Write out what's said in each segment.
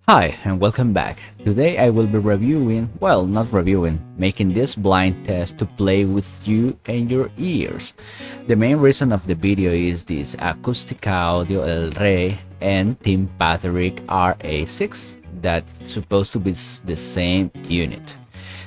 Hi and welcome back. Today I will be reviewing, well, not reviewing, making this blind test to play with you and your ears. The main reason of the video is this Acustica Audio El Rey and Team Patrick RA-6 that's supposed to be the same unit.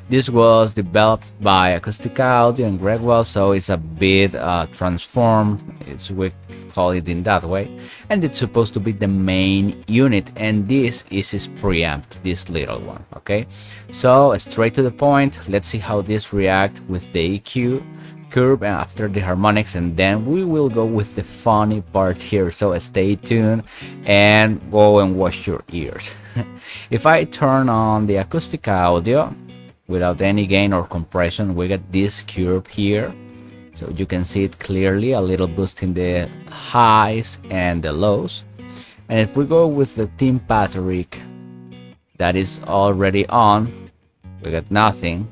This was developed by Acustica Audio and Gregwell, so it's a bit transformed. We call it in that way, and it's supposed to be the main unit. And this is his preamp, this little one. Okay, so straight to the point. Let's see how this reacts with the EQ curve and after the harmonics, and then we will go with the funny part here. So stay tuned and go and wash your ears. If I turn on the Acustica Audio without any gain or compression, we get this curve here, so you can see it clearly, a little boost in the highs and the lows. And if we go with the Team Patrick that is already on, we got nothing.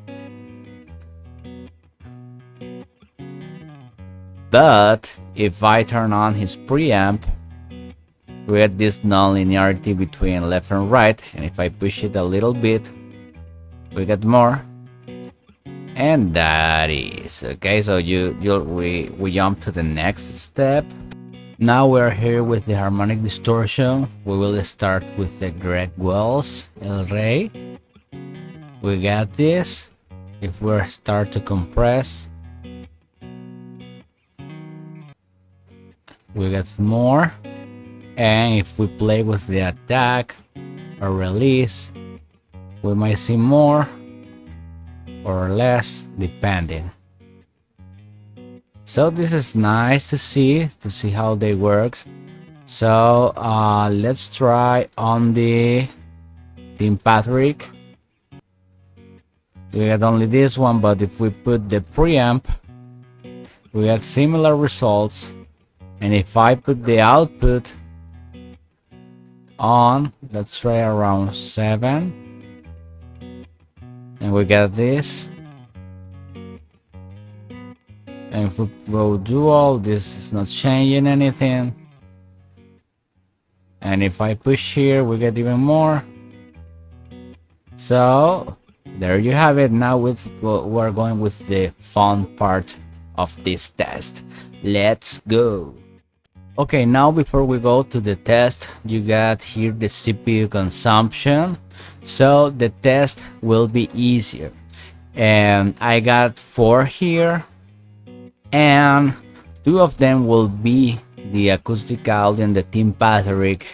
But if I turn on his preamp, we get this non-linearity between left and right, and if I push it a little bit, we get more, and that is okay. So we jump to the next step. Now we're here with the harmonic distortion. We will start with the Gregwell's El Rey. We got this. If we start to compress, we get more, and if we play with the attack or release, we might see more or less depending. So this is nice to see how they work. So let's try on the Team Patrick. We got only this one, but if we put the preamp, we get similar results. And if I put the output on, let's try around 7, and we get this. And if we go dual, this is not changing anything. And if I push here, we get even more. So there you have it. Now we're going with the fun part of this test. Let's go. Okay, now before we go to the test, you got here the CPU consumption, so the test will be easier. And I got 4 here, and 2 of them will be the Acustica Audio and the Team Patrick,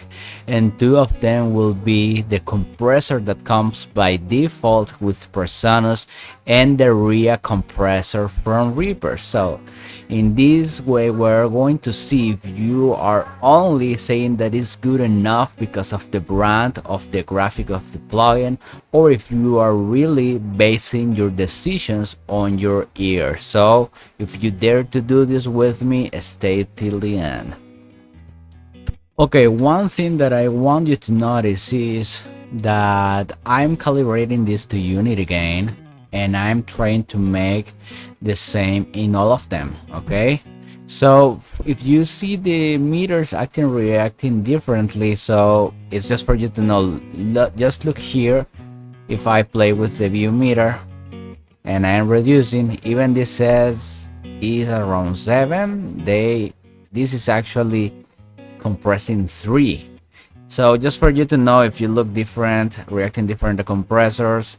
and 2 of them will be the compressor that comes by default with Presonus and the RA compressor from Reaper. So in this way, we're going to see if you are only saying that it's good enough because of the brand of the graphic of the plugin, or if you are really basing your decisions on your ear. So if you dare to do this with me, stay till the end. Okay, one thing that I want you to notice is that I'm calibrating this to unity gain, and I'm trying to make the same in all of them. Okay, so if you see the meters reacting differently, so it's just for you to know. Just look here. If I play with the view meter and I'm reducing, even this says is around 7, this is actually compressing 3. So just for you to know, if you look different, reacting different to compressors,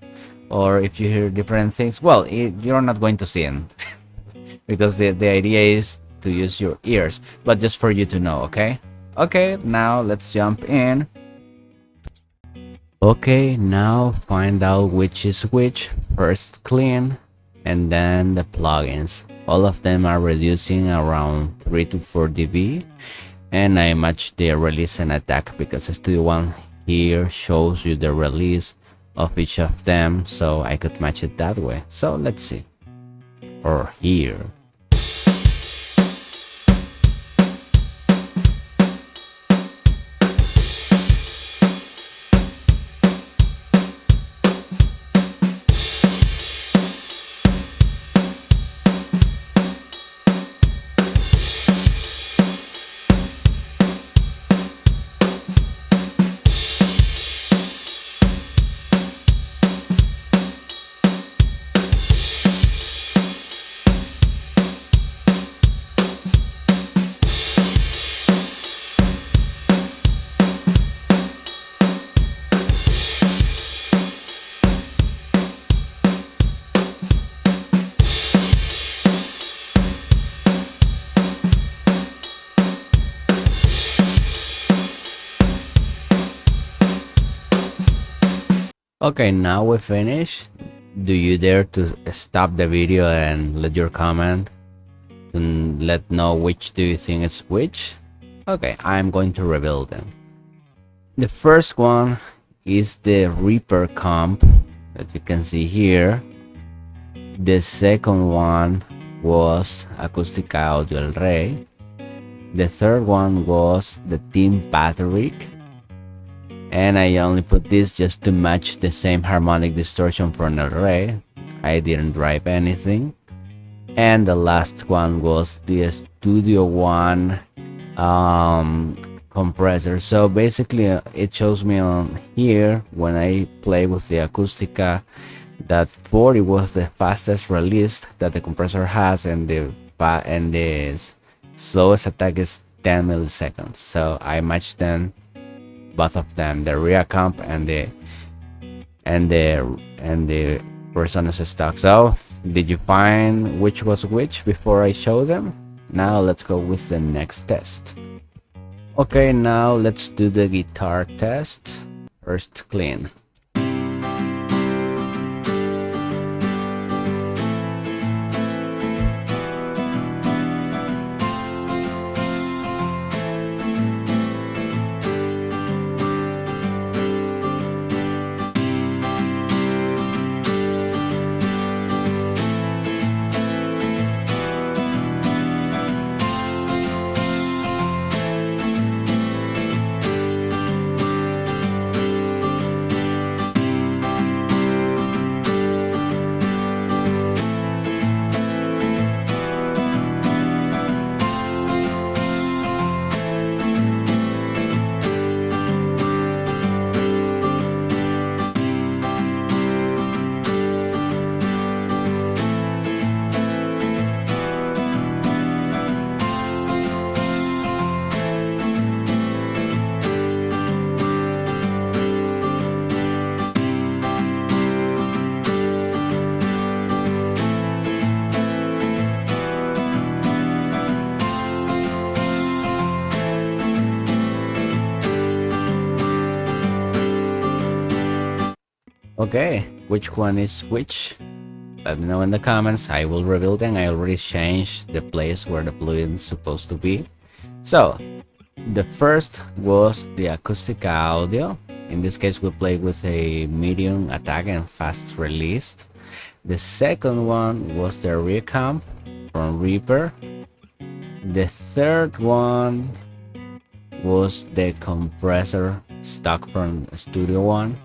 or if you hear different things, well, you're not going to see them because the idea is to use your ears, but just for you to know. Okay, now let's jump in. Okay, now find out which is which. First clean, and then the plugins. All of them are reducing around 3 to 4 dB, and I match the release and attack because Studio One here shows you the release of each of them, so I could match it that way. So let's see. Or here. Okay, now we finish. Do you dare to stop the video and let your comment and let know which do you think is which? Okay, I'm going to reveal them. The first one is the Reaper comp that you can see here. The second one was Acustica Audio RA. The third one was the Team Patrick, and I only put this just to match the same harmonic distortion from RA. I didn't drive anything. And the last one was the Studio One compressor. So basically it shows me on here when I play with the Acustica that 40 was the fastest release that the compressor has, and the slowest attack is 10 milliseconds. So I matched them, both of them, the rear comp and the Personas stock. So did you find which was which before I show them? Now let's go with the next test. Okay, now let's do the guitar test. First clean. Okay, which one is which? Let me know in the comments. I will reveal them. I already changed the place where the plugin is supposed to be. So the first was the Acustica Audio. In this case we played with a medium attack and fast release. The second one was the rear comp from Reaper. The third one was the compressor stock from Studio One.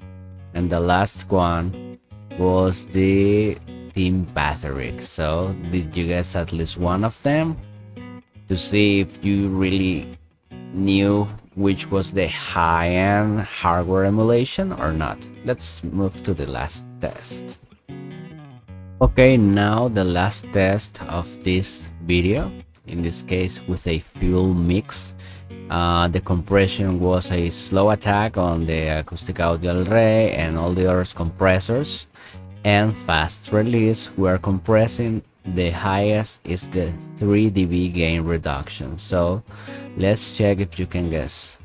And the last one was the Team Patrick. So did you guess at least one of them to see if you really knew which was the high-end hardware emulation or not? Let's move to the last test. Okay, now the last test of this video, in this case with a fuel mix. The compression was a slow attack on the Acustica Audio RA and all the other compressors, and fast release we are compressing. The highest is the 3 dB gain reduction. So let's check if you can guess.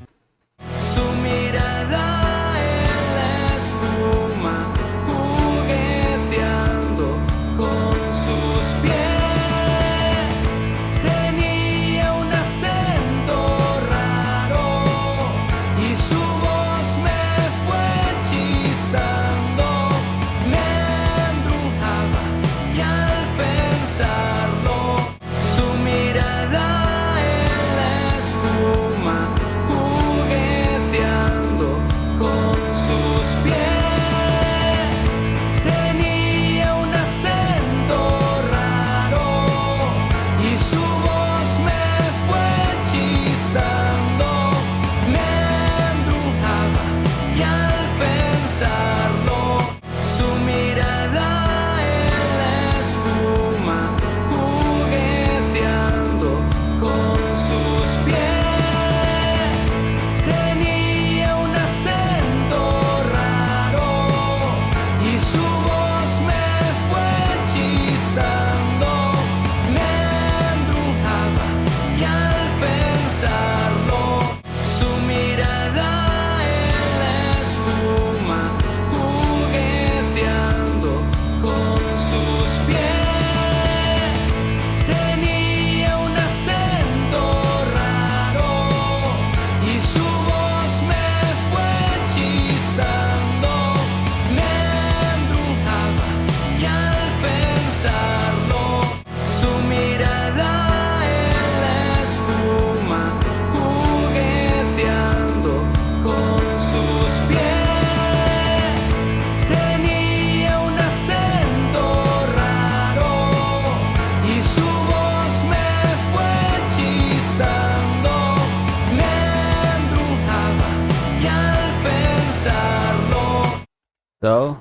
So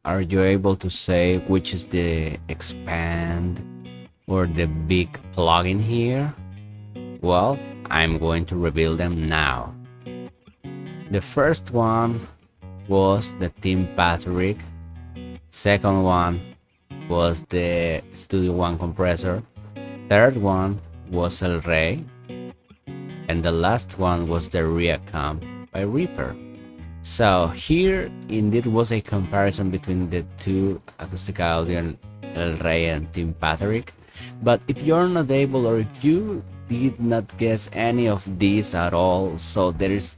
are you able to say which is the expand or the big plugin here? Well, I'm going to reveal them now. The first one was the Team Patrick. Second one was the Studio One compressor. Third one was El Rey. And the last one was the RA-6 by Reaper. So here indeed was a comparison between the two Acustica Audio, El Rey and Team Patrick. But if you're not able, or if you did not guess any of these at all, so there's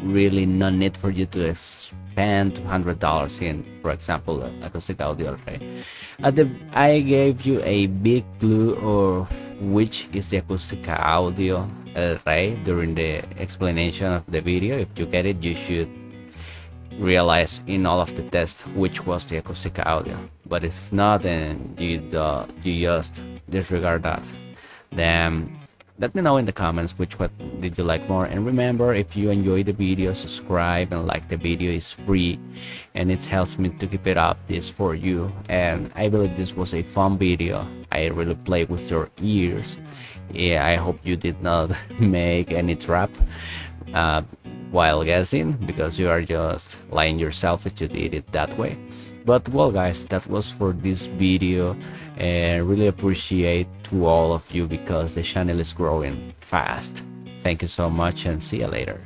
really no need for you to spend $200 in, for example, Acustica Audio El Rey. I gave you a big clue of which is the Acustica Audio El Rey during the explanation of the video. If you get it, you should realize in all of the tests which was the Acustica Audio. But if not, then you just disregard that. Then let me know in the comments which one did you like more. And remember, if you enjoy the video, subscribe and like the video. Is free and it helps me to keep it up this for you. And I believe this was a fun video. I really played with your ears. Yeah, I hope you did not make any trap while guessing, because you are just lying yourself if you did it that way. But well guys, that was for this video, and really appreciate to all of you because the channel is growing fast. Thank you so much and see you later.